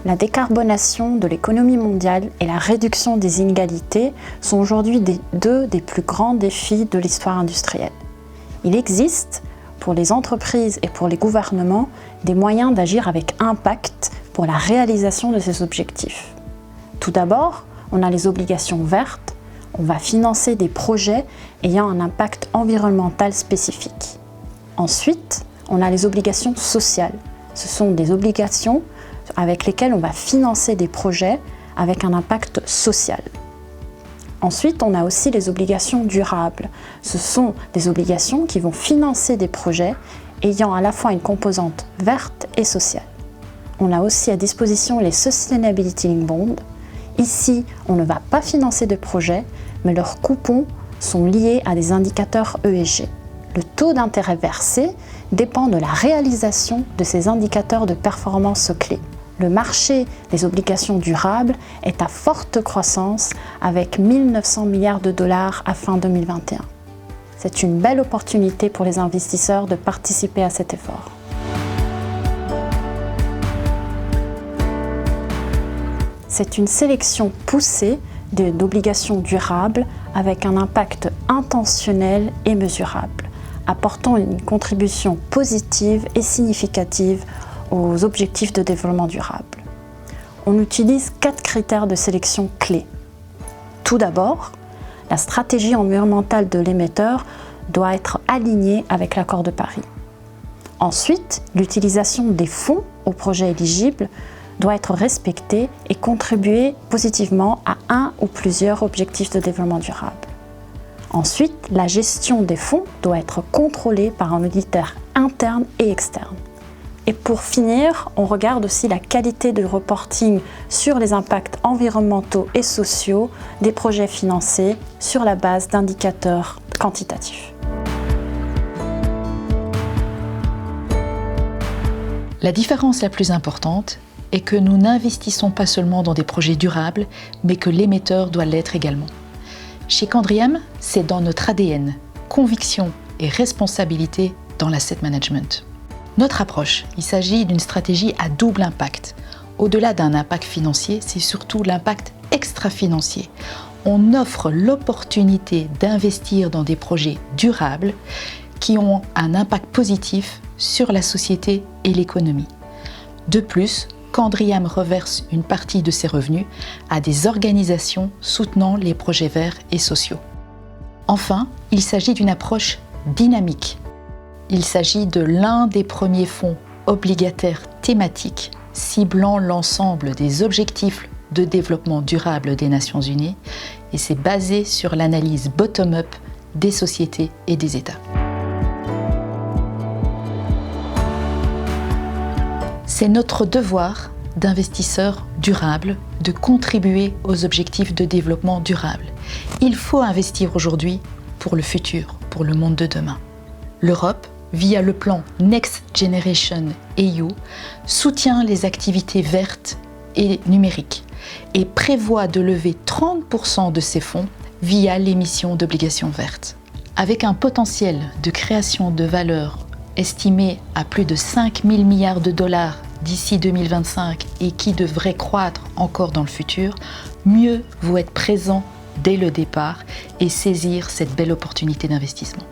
La décarbonation de l'économie mondiale et la réduction des inégalités sont aujourd'hui deux des plus grands défis de l'histoire industrielle. Il existe, pour les entreprises et pour les gouvernements, des moyens d'agir avec impact pour la réalisation de ces objectifs. Tout d'abord, on a les obligations vertes. On va financer des projets ayant un impact environnemental spécifique. Ensuite, on a les obligations sociales. Ce sont des obligations avec lesquelles on va financer des projets avec un impact social. Ensuite, on a aussi les obligations durables. Ce sont des obligations qui vont financer des projets ayant à la fois une composante verte et sociale. On a aussi à disposition les Sustainability Linked Bonds. Ici, on ne va pas financer de projets, mais leurs coupons sont liés à des indicateurs ESG. Le taux d'intérêt versé dépend de la réalisation de ces indicateurs de performance clés. Le marché des obligations durables est à forte croissance avec 1 900 milliards de dollars à fin 2021. C'est une belle opportunité pour les investisseurs de participer à cet effort. C'est une sélection poussée d'obligations durables avec un impact intentionnel et mesurable, apportant une contribution positive et significative aux objectifs de développement durable. On utilise 4 critères de sélection clés. Tout d'abord, la stratégie environnementale de l'émetteur doit être alignée avec l'accord de Paris. Ensuite, l'utilisation des fonds aux projets éligibles doit être respectée et contribuer positivement à un ou plusieurs objectifs de développement durable. Ensuite, la gestion des fonds doit être contrôlée par un auditeur interne et externe. Et pour finir, on regarde aussi la qualité de reporting sur les impacts environnementaux et sociaux des projets financés sur la base d'indicateurs quantitatifs. La différence la plus importante est que nous n'investissons pas seulement dans des projets durables, mais que l'émetteur doit l'être également. Chez Candriam, c'est dans notre ADN, conviction et responsabilité dans l'asset management. Notre approche, il s'agit d'une stratégie à double impact. Au-delà d'un impact financier, c'est surtout l'impact extra-financier. On offre l'opportunité d'investir dans des projets durables qui ont un impact positif sur la société et l'économie. De plus, Candriam reverse une partie de ses revenus à des organisations soutenant les projets verts et sociaux. Enfin, il s'agit d'une approche dynamique. Il s'agit de l'un des premiers fonds obligataires thématiques ciblant l'ensemble des objectifs de développement durable des Nations Unies et c'est basé sur l'analyse bottom-up des sociétés et des États. C'est notre devoir d'investisseurs durables de contribuer aux objectifs de développement durable. Il faut investir aujourd'hui pour le futur, pour le monde de demain. L'Europe, via le plan Next Generation EU, soutient les activités vertes et numériques et prévoit de lever 30% de ces fonds via l'émission d'obligations vertes. Avec un potentiel de création de valeur estimé à plus de 5 000 milliards de dollars d'ici 2025 et qui devrait croître encore dans le futur, mieux vaut être présent dès le départ et saisir cette belle opportunité d'investissement.